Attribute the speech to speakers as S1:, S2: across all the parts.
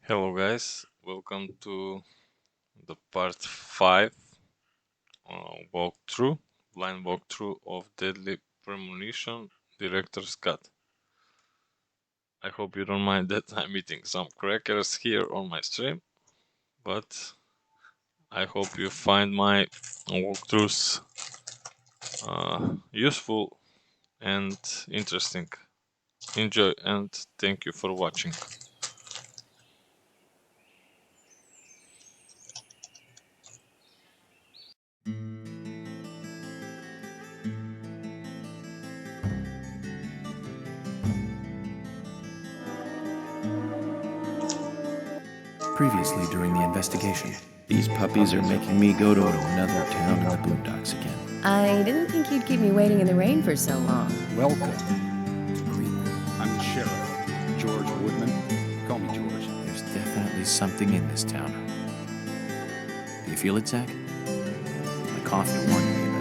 S1: Hello guys, welcome to the part 5 walkthrough, blind walkthrough of Deadly Premonition Director's Cut. I hope you don't mind that I'm eating some crackers here on my stream, but I hope you find my walkthroughs useful and interesting. Enjoy and thank you for watching.
S2: Previously during the investigation. These puppies are making me go to another town in the boondocks again.
S3: I didn't think you'd keep me waiting in the rain for so long.
S4: Welcome to Greenwood. I'm the sheriff, George Woodman. Call me George.
S2: There's definitely something in this town. Do you feel it, Zach? My coffee warned me about it.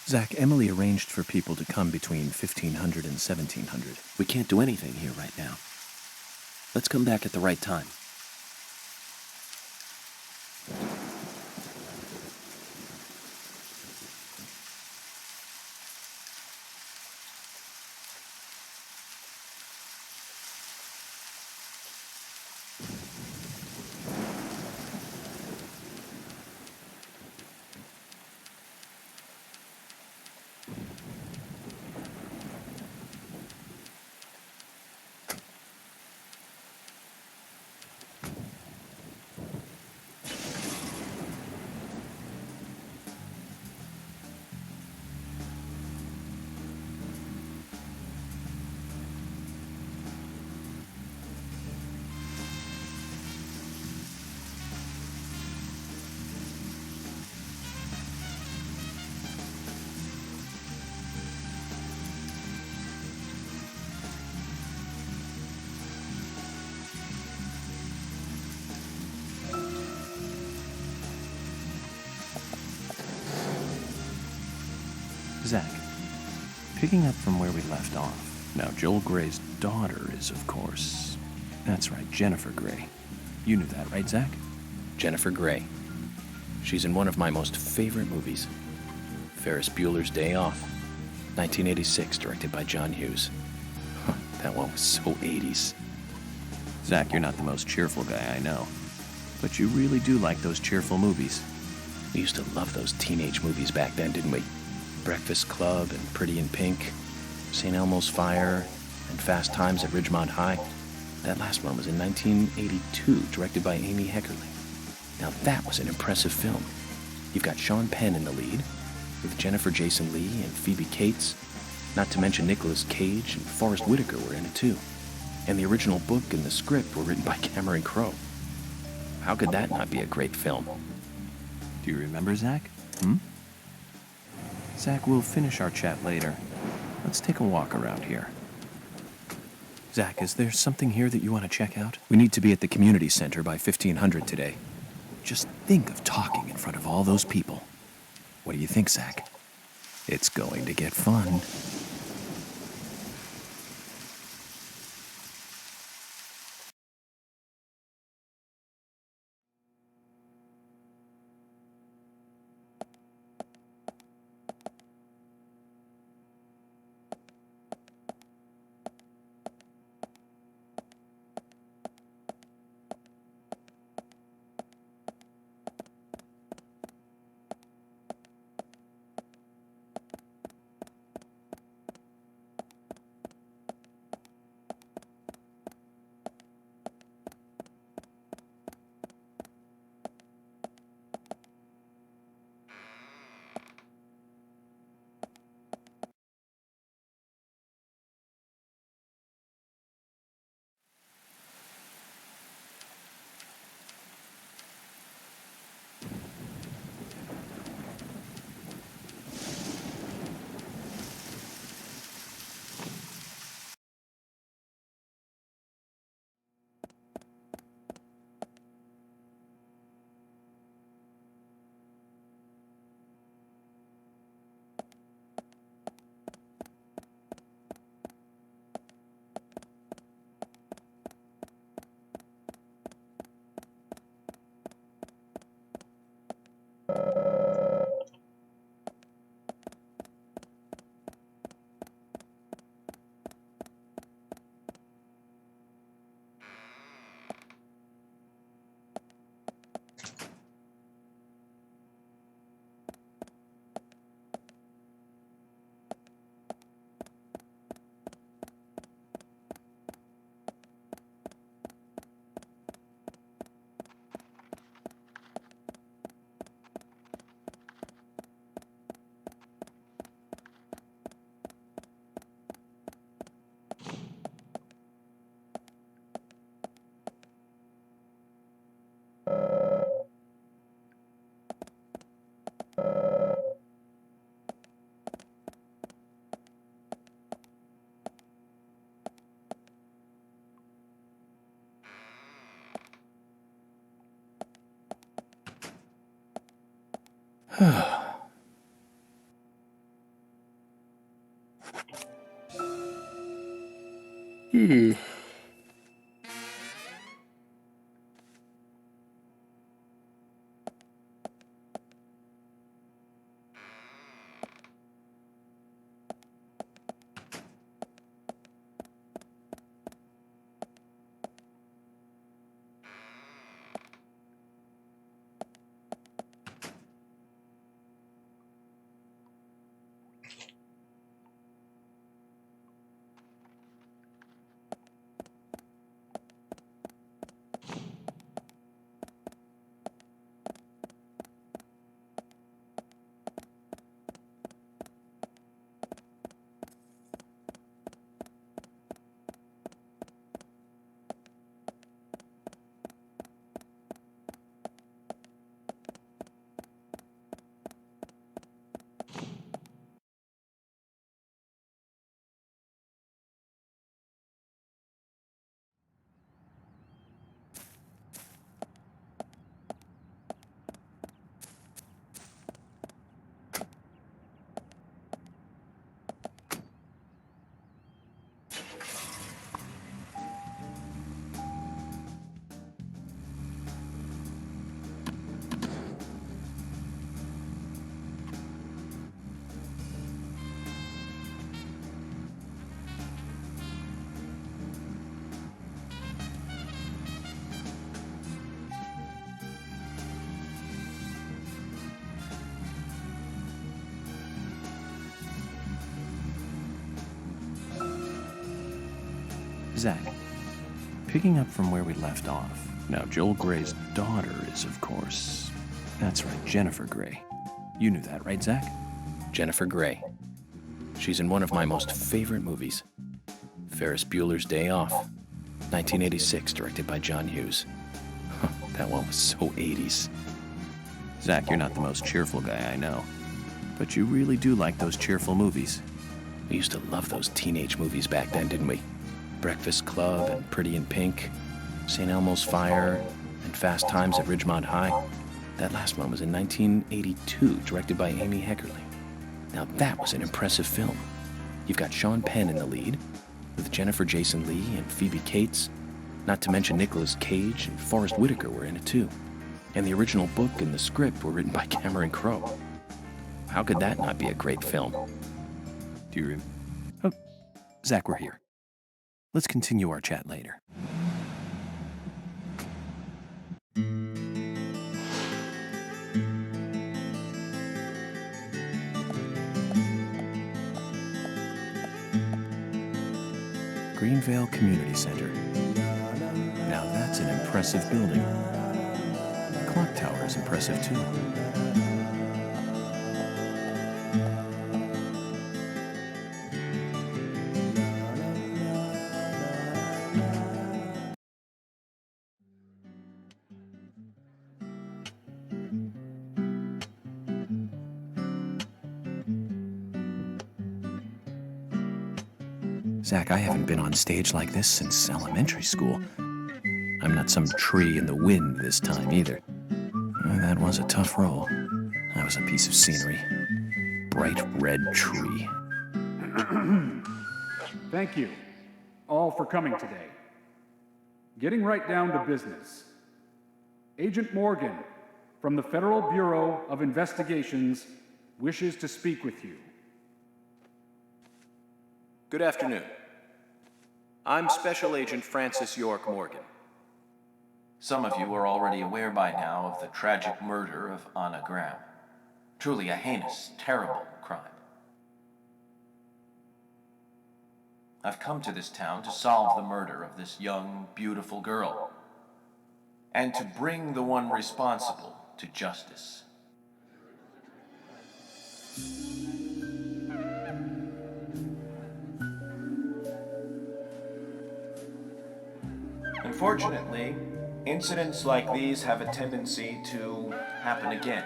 S2: Zach, Emily arranged for people to come between 1500 and 1700.
S5: We can't do anything here right now. Let's come back at the right time.
S2: Zach, picking up from where we left off. Now, Joel Gray's daughter is, of course... That's right, Jennifer Gray. You knew that, right, Zach?
S5: Jennifer Gray. She's in one of my most favorite movies, Ferris Bueller's Day Off, 1986, directed by John Hughes. That one was so 80s.
S2: Zach, you're not the most cheerful guy I know. But you really do like those cheerful movies.
S5: We used to love those teenage movies back then, didn't we? Breakfast Club and Pretty in Pink, St. Elmo's Fire, and Fast Times at Ridgemont High. That last one was in 1982, directed by Amy Heckerling. Now that was an impressive film. You've got Sean Penn in the lead, with Jennifer Jason Leigh and Phoebe Cates, not to mention Nicolas Cage and Forrest Whitaker were in it too. And the original book and the script were written by Cameron Crowe. How could that not be a great film?
S2: Do you remember, Zach? Zach, we'll finish our chat later. Let's take a walk around here. Zach, is there something here that you want to check out? We need to be at the community center by 1500 today. Just think of talking in front of all those people. What do you think, Zach? It's going to get fun. Zach, picking up from where we left off. Now, Joel Gray's daughter is, of course... That's right, Jennifer Gray. You knew that, right, Zach?
S5: Jennifer Gray. She's in one of my most favorite movies, Ferris Bueller's Day Off, 1986, directed by John Hughes. That one was so 80s.
S2: Zach, you're not the most cheerful guy I know. But you really do like those cheerful movies.
S5: We used to love those teenage movies back then, didn't we? Breakfast Club and Pretty in Pink, St. Elmo's Fire, and Fast Times at Ridgemont High. That last one was in 1982, directed by Amy Heckerling. Now that was an impressive film. You've got Sean Penn in the lead, with Jennifer Jason Leigh and Phoebe Cates, not to mention Nicolas Cage and Forrest Whitaker were in it too. And the original book and the script were written by Cameron Crowe. How could that not be a great film?
S2: Do you Oh, Zach, we're here. Let's continue our chat later. Greenvale Community Center. Now that's an impressive building. The clock tower is impressive too. Zach, I haven't been on stage like this since elementary school. I'm not some tree in the wind this time either. That was a tough role. That was a piece of scenery. Bright red tree.
S4: Thank you all for coming today. Getting right down to business. Agent Morgan from the Federal Bureau of Investigations wishes to speak with you.
S6: Good afternoon. I'm Special Agent Francis York Morgan. Some of you are already aware by now of the tragic murder of Anna Graham. Truly a heinous, terrible crime. I've come to this town to solve the murder of this young, beautiful girl, and to bring the one responsible to justice. Unfortunately, incidents like these have a tendency to happen again.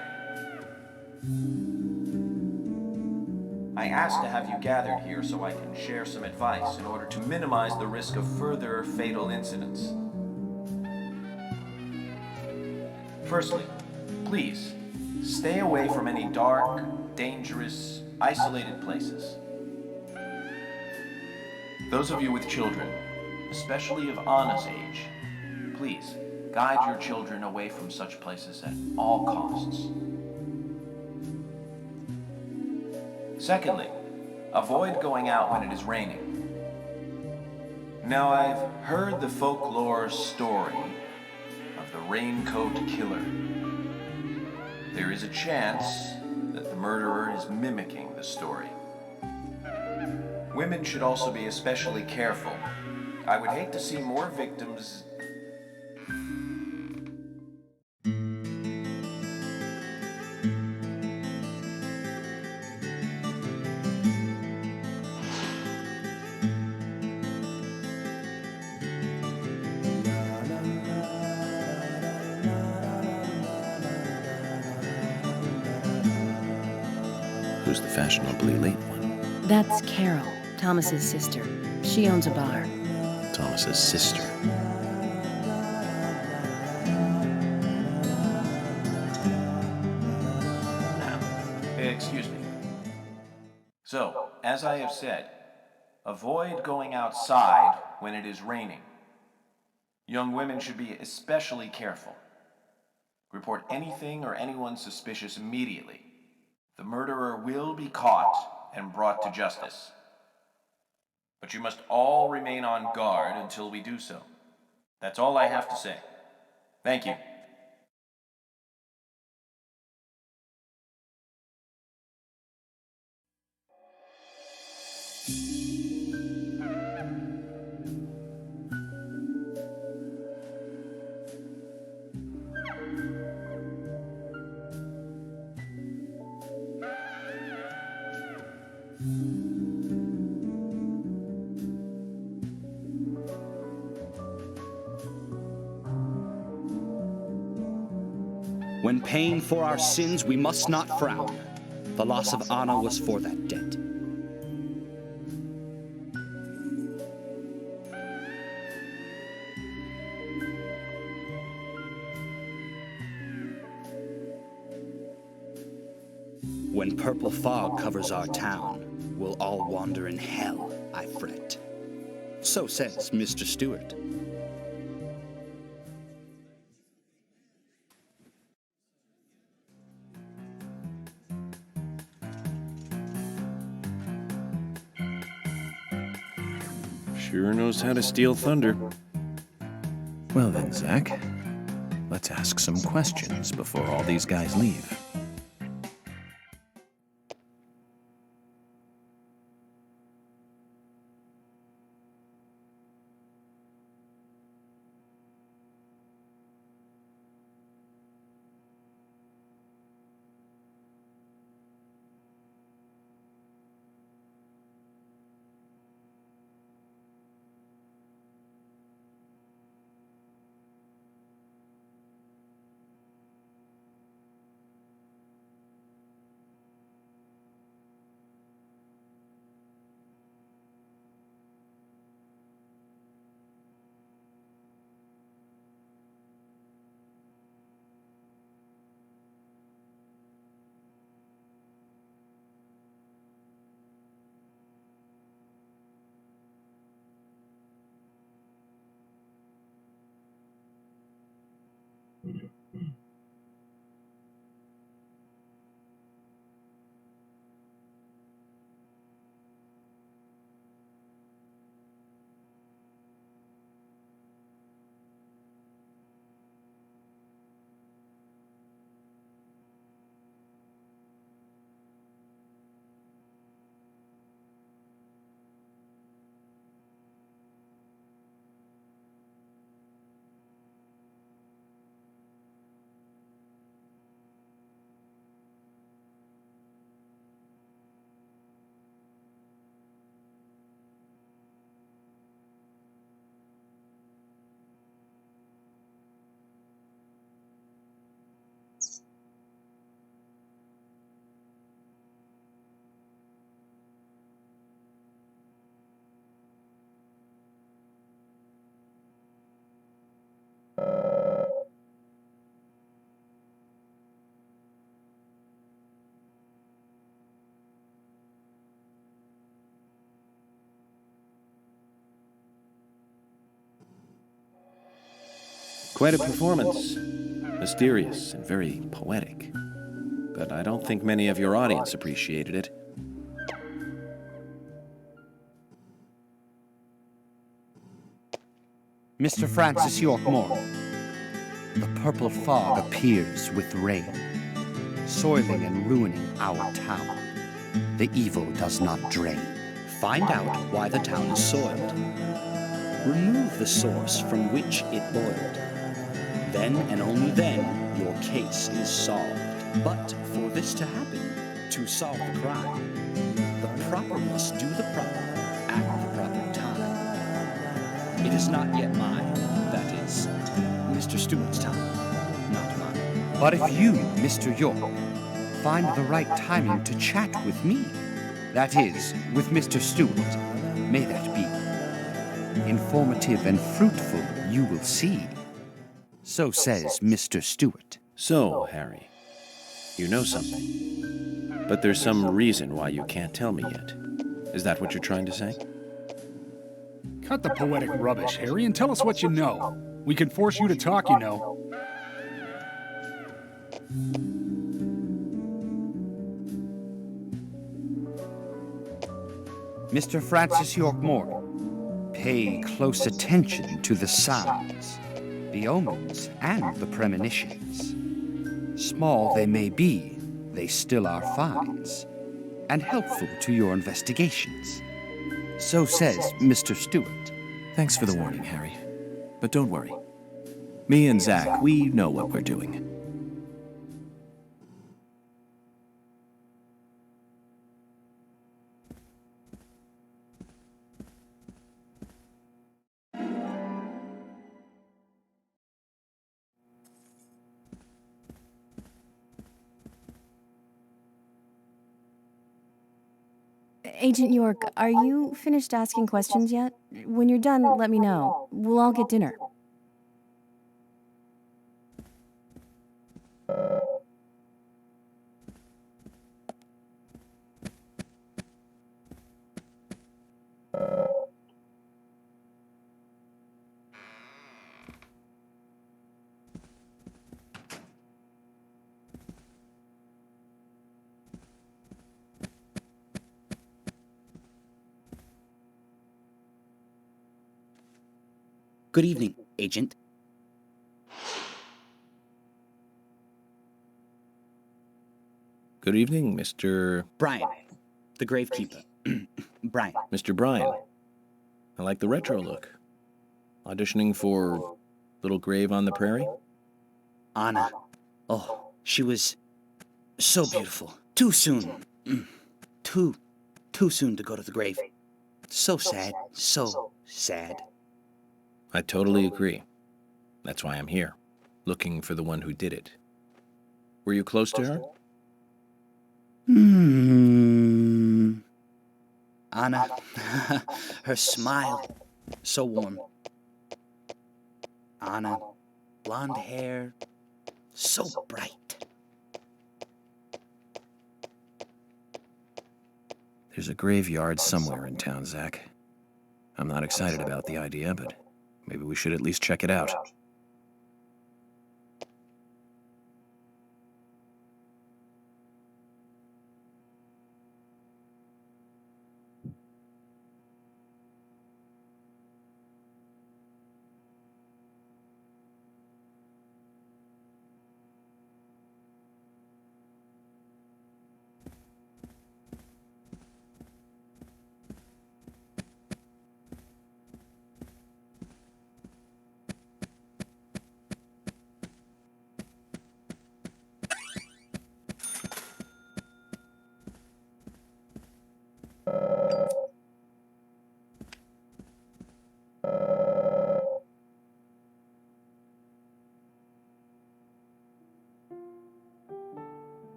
S6: I asked to have you gathered here so I can share some advice in order to minimize the risk of further fatal incidents. Firstly, please, Stay away from any dark, dangerous, isolated places. Those of you with children, especially of Anna's age, please guide your children away from such places at all costs. Secondly, avoid going out when it is raining. Now, I've heard the folklore story of the Raincoat Killer. There is a chance that the murderer is mimicking the story. Women should also be especially careful. I would hate to see more victims.
S5: Who's the fashionably late one?
S3: That's Carol, Thomas's sister. She owns a bar.
S5: Thomas's sister.
S6: Excuse me. So, as I have said, avoid going outside when it is raining. Young women should be especially careful. Report anything or anyone suspicious immediately. The murderer will be caught and brought to justice. But you must all remain on guard until we do so. That's all I have to say. Thank you.
S7: When paying for our sins, we must not frown. The loss of Anna was for that debt. When purple fog covers our town, we'll all wander in hell, I fret. So says Mr. Stewart.
S5: Sure knows how to steal thunder.
S2: Well then, Zach, let's ask some questions before all these guys leave. Quite a performance. Mysterious and very poetic. But I don't think many of your audience appreciated it.
S7: Mr. Francis York Morgan, the purple fog appears with rain, soiling and ruining our town. The evil does not drain. Find out why the town is soiled. Remove the source from which it boiled. Then and only then, your case is solved. But for this to happen, to solve the crime, the proper must do the proper at the proper time. It is not yet mine, that is, Mr. Stewart's time, not mine. But if you, Mr. York, find the right timing to chat with me, that is, with Mr. Stewart, may that be informative and fruitful, you will see. So says Mr. Stewart.
S2: So, Harry, you know something. But there's some reason why you can't tell me yet. Is that what you're trying to say?
S4: Cut the poetic rubbish, Harry, and tell us what you know. We can force you to talk, you know.
S7: Mr. Francis York Morgan, pay close attention to the signs, the omens, and the premonitions. Small they may be, they still are finds, and helpful to your investigations. So says Mr. Stewart.
S2: Thanks for the warning, Harry. But don't worry. Me and Zach, we know what we're doing.
S3: Agent York, are you finished asking questions yet? When you're done, let me know. We'll all get dinner.
S7: Good evening, Agent.
S2: Good evening, Mr.
S7: Brian, the gravekeeper. Brian.
S2: Mr. Brian. I like the retro look. Auditioning for Little Grave on the Prairie?
S7: Anna. Oh, she was so beautiful. Too soon. Too soon to go to the grave. So sad. So sad.
S2: I totally agree. That's why I'm here, looking for the one who did it. Were you close to her?
S7: Anna, her smile, so warm. Anna, blonde hair, so bright.
S2: There's a graveyard somewhere in town, Zach. I'm not excited about the idea, but maybe we should at least check it out.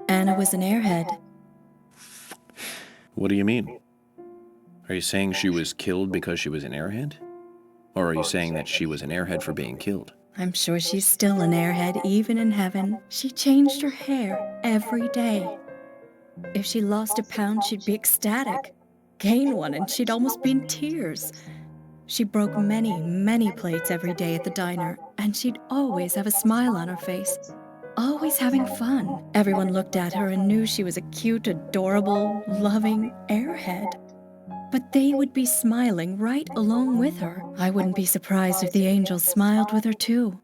S3: Anna was an airhead.
S2: What do you mean? Are you saying she was killed because she was an airhead? Or are you saying that she was an airhead for being killed?
S3: I'm sure she's still an airhead even in heaven. She changed her hair every day.
S8: If she lost a pound, she'd be ecstatic. Gain one, and she'd almost be in tears. She broke many, many plates every day at the diner, and she'd always have a smile on her face. Always having fun. Everyone looked at her and knew she was a cute, adorable, loving airhead. But they would be smiling right along with her. I wouldn't be surprised if the angels smiled with her too.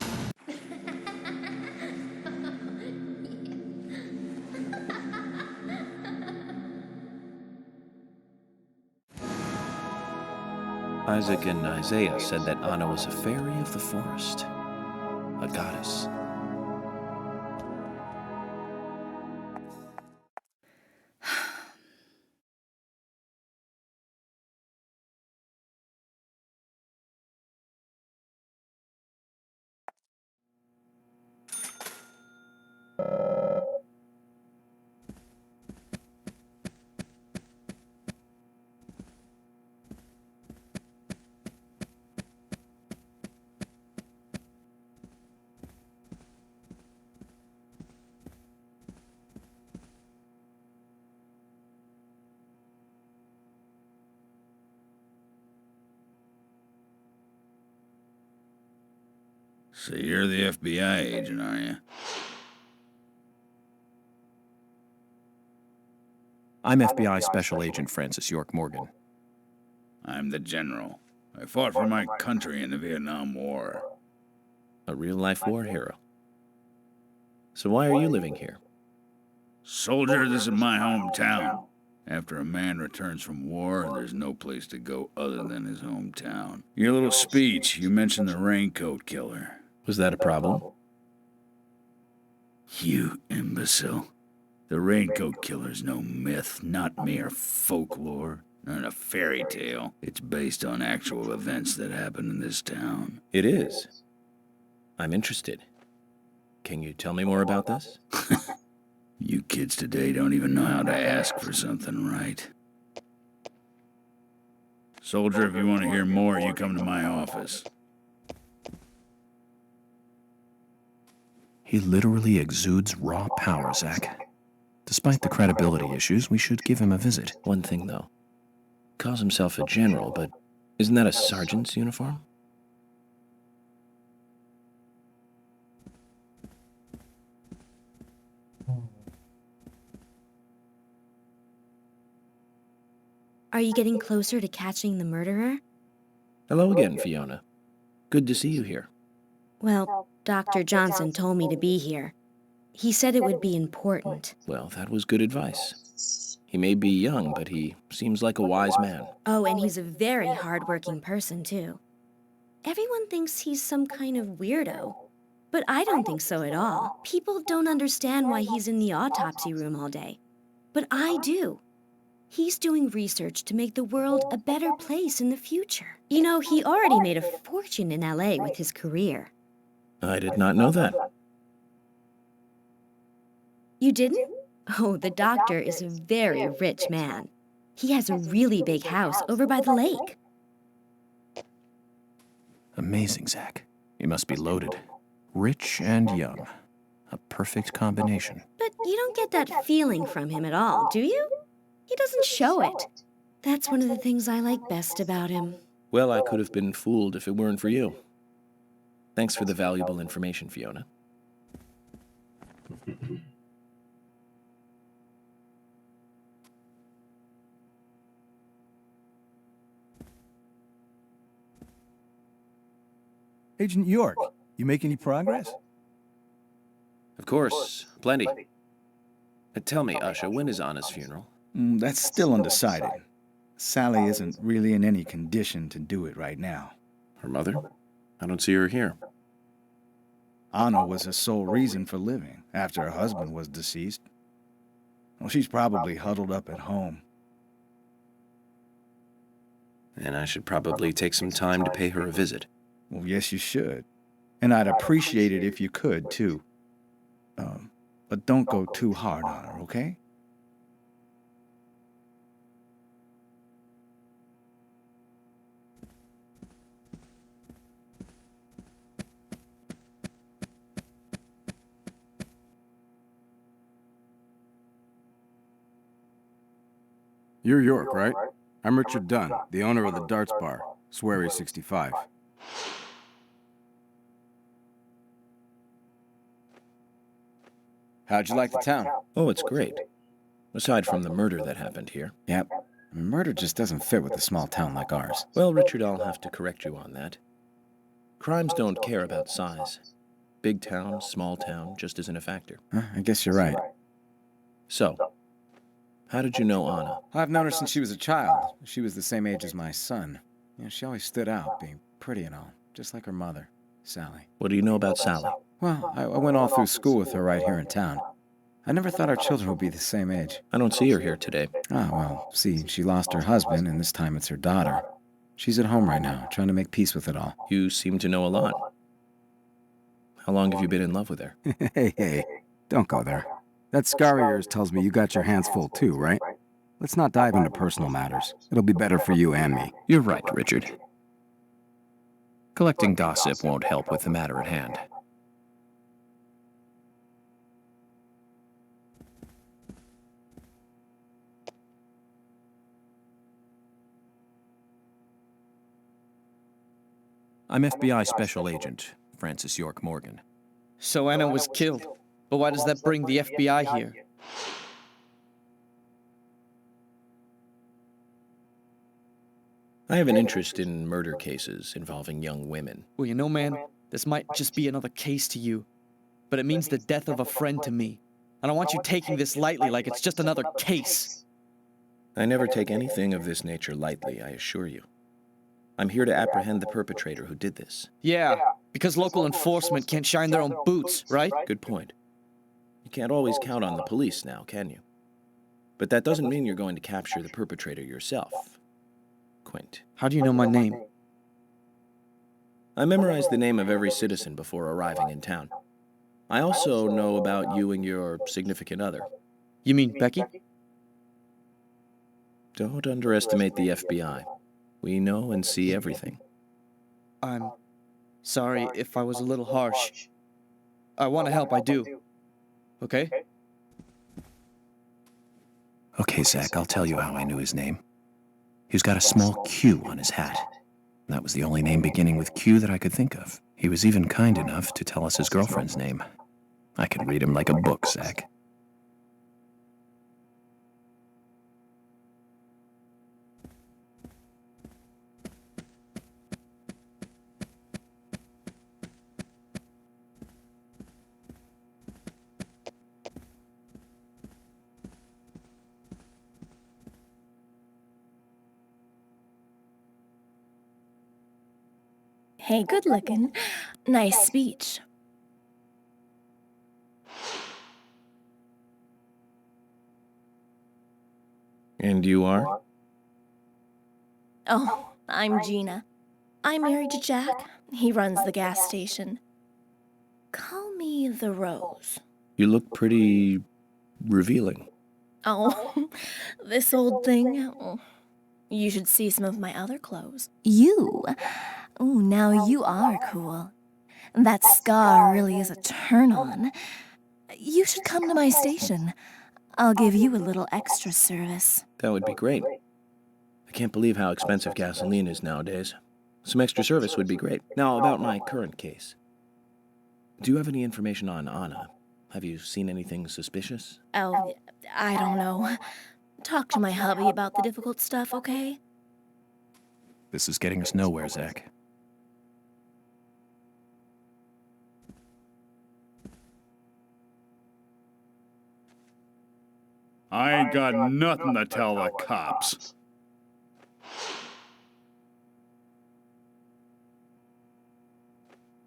S5: Isaac and Isaiah said that Anna was a fairy of the forest, a goddess.
S9: So you're the FBI agent, are you?
S2: I'm FBI Special Agent Francis York Morgan.
S9: I'm the general. I fought for my country in the Vietnam War.
S5: A real-life war hero. So why are you living here?
S9: Soldier, this is my hometown. After a man returns from war, there's no place to go other than his hometown. Your little speech, you mentioned the raincoat killer.
S5: Was that a problem?
S9: You imbecile. The raincoat killer's no myth, not mere folklore, not a fairy tale. It's based on actual events that happened in this town.
S5: It is. I'm interested. Can you tell me more about this?
S9: You kids today don't even know how to ask for something right. Soldier, if you want to hear more, you come to my office.
S2: He literally exudes raw power, Zach. Despite the credibility issues, we should give him a visit.
S5: One thing, though. Calls himself a general, but isn't that a sergeant's uniform?
S3: Are you getting closer to catching the murderer?
S5: Hello again, Fiona. Good to see you here.
S3: Well, Dr. Johnson told me to be here. He said it would be important.
S5: Well, that was good advice. He may be young, but he seems like a wise man.
S3: Oh, and he's a very hardworking person, too. Everyone thinks he's some kind of weirdo, but I don't think so at all. People don't understand why he's in the autopsy room all day, but I do. He's doing research to make the world a better place in the future. You know, he already made a fortune in LA with his career.
S5: I did not know that.
S3: You didn't? Oh, the doctor is a very rich man. He has a really big house over by the lake.
S2: Amazing, Zach. You must be loaded. Rich and young. A perfect combination.
S3: But you don't get that feeling from him at all, do you? He doesn't show it. That's one of the things I like best about him.
S5: Well, I could have been fooled if it weren't for you. Thanks for the valuable information, Fiona.
S10: Agent York, you make any progress?
S5: Of course, plenty. Tell me, Usha, when is Anna's funeral?
S10: That's still undecided. Sally isn't really in any condition to do it right now.
S5: Her mother? I don't see her here.
S10: Anna was her sole reason for living after her husband was deceased. Well, she's probably huddled up at home.
S5: And I should probably take some time to pay her a visit.
S10: Well, yes, you should. And I'd appreciate it if you could, too. But don't go too hard on her, okay? You're York, right? I'm Richard Dunn, the owner of the darts bar, Swery 65. How'd you like the town?
S5: Oh, it's great. Aside from the murder that happened here.
S10: Yep. Murder just doesn't fit with a small town like ours.
S5: Well, Richard, I'll have to correct you on that. Crimes don't care about size. Big town, small town, just isn't a factor.
S10: I guess you're right.
S5: So, how did you know Anna?
S10: I've known her since she was a child. She was the same age as my son. She always stood out, being pretty and all, just like her mother, Sally.
S5: What do you know about Sally?
S10: Well, I went all through school with her right here in town. I never thought our children would be the same age.
S5: I don't see her here today.
S10: Ah, well, see, she lost her husband, and this time it's her daughter. She's at home right now, trying to make peace with it all.
S5: You seem to know a lot. How long have you been in love with her?
S10: Hey, don't go there. That scar of yours tells me you got your hands full too, right? Let's not dive into personal matters. It'll be better for you and me.
S2: You're right, Richard. Collecting gossip won't help with the matter at hand. I'm FBI Special Agent Francis York Morgan.
S11: So Anna was killed. But why does that bring the FBI here?
S5: I have an interest in murder cases involving young women.
S11: Well, you know, man, this might just be another case to you. But it means the death of a friend to me. I don't want you taking this lightly like it's just another case.
S5: I never take anything of this nature lightly, I assure you. I'm here to apprehend the perpetrator who did this.
S11: Yeah, because local enforcement can't shine their own boots, right?
S5: Good point. You can't always count on the police now, can you? But that doesn't mean you're going to capture the perpetrator yourself. Quint.
S11: How do you know my name?
S5: I memorized the name of every citizen before arriving in town. I also know about you and your significant other.
S11: You mean Becky?
S5: Don't underestimate the FBI. We know and see everything.
S11: I'm sorry if I was a little harsh. I want to help, I do. Okay?
S2: Okay, Zach, I'll tell you how I knew his name. He's got a small Q on his hat. That was the only name beginning with Q that I could think of. He was even kind enough to tell us his girlfriend's name. I could read him like a book, Zach.
S12: Hey, good looking. Nice speech.
S5: And you are?
S12: Oh, I'm Gina. I'm married to Jack. He runs the gas station. Call me the Rose.
S5: You look pretty revealing.
S12: Oh, this old thing. You should see some of my other clothes. You? Oh, now you are cool. That scar really is a turn-on. You should come to my station. I'll give you a little extra service.
S5: That would be great. I can't believe how expensive gasoline is nowadays. Some extra service would be great. Now, about my current case. Do you have any information on Anna? Have you seen anything suspicious?
S12: Oh, I don't know. Talk to my hubby about the difficult stuff, okay?
S2: This is getting us nowhere, Zach.
S9: I ain't got nothing to tell the cops.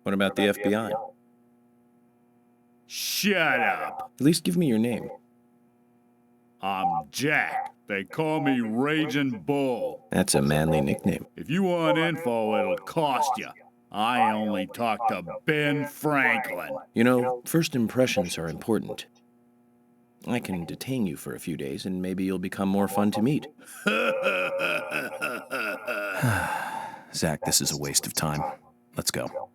S5: What about the FBI?
S9: Shut up.
S5: At least give me your name.
S9: I'm Jack. They call me Raging Bull.
S5: That's a manly nickname.
S9: If you want info, it'll cost you. I only talk to Ben Franklin.
S5: You know, first impressions are important. I can detain you for a few days, and maybe you'll become more fun to meet.
S2: Zach, this is a waste of time. Let's go.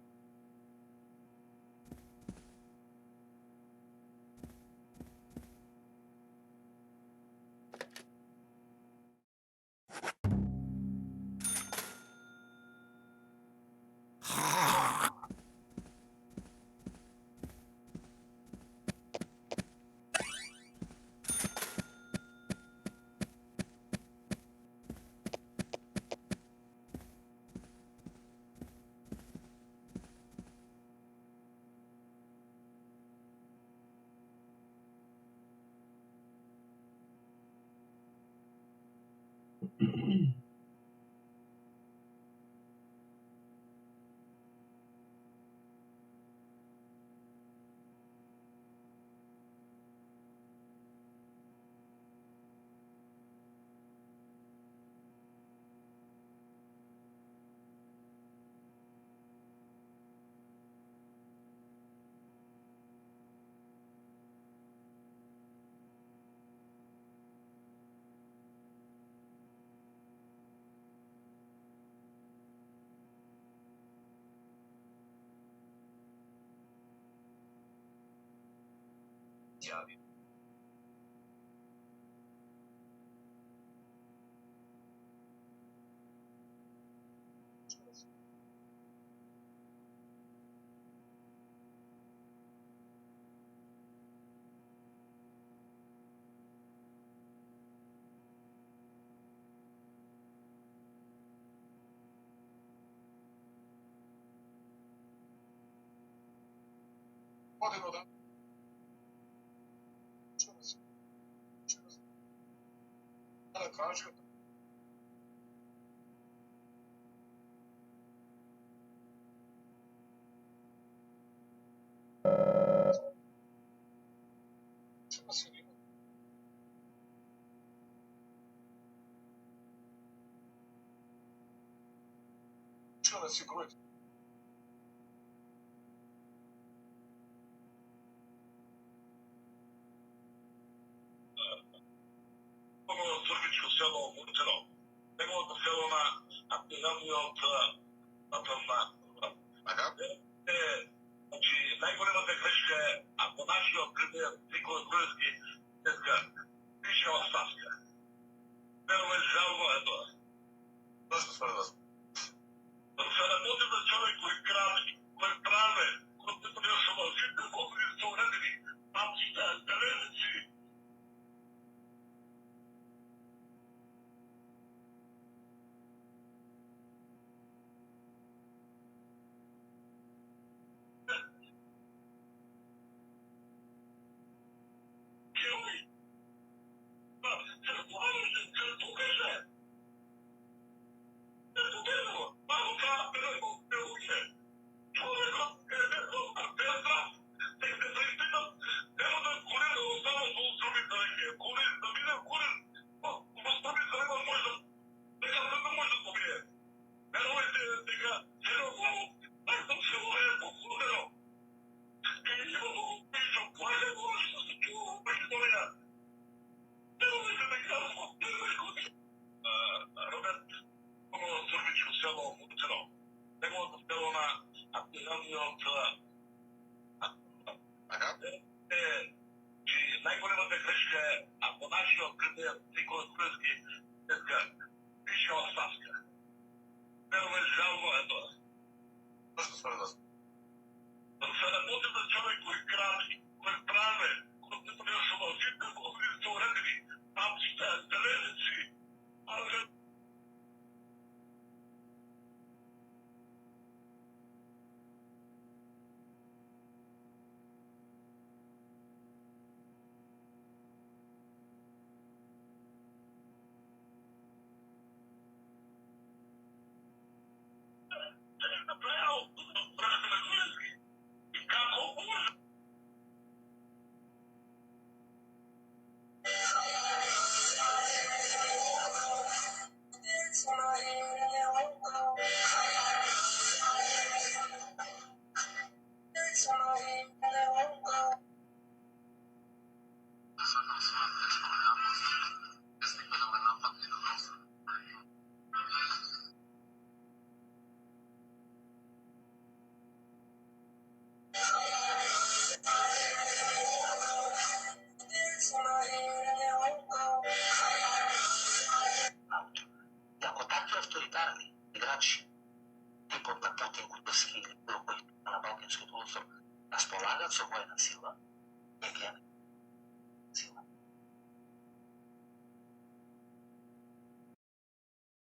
S13: tipo attaccati in quello stile, quello poi una banca in sottovuoto, la spolata, so poi non si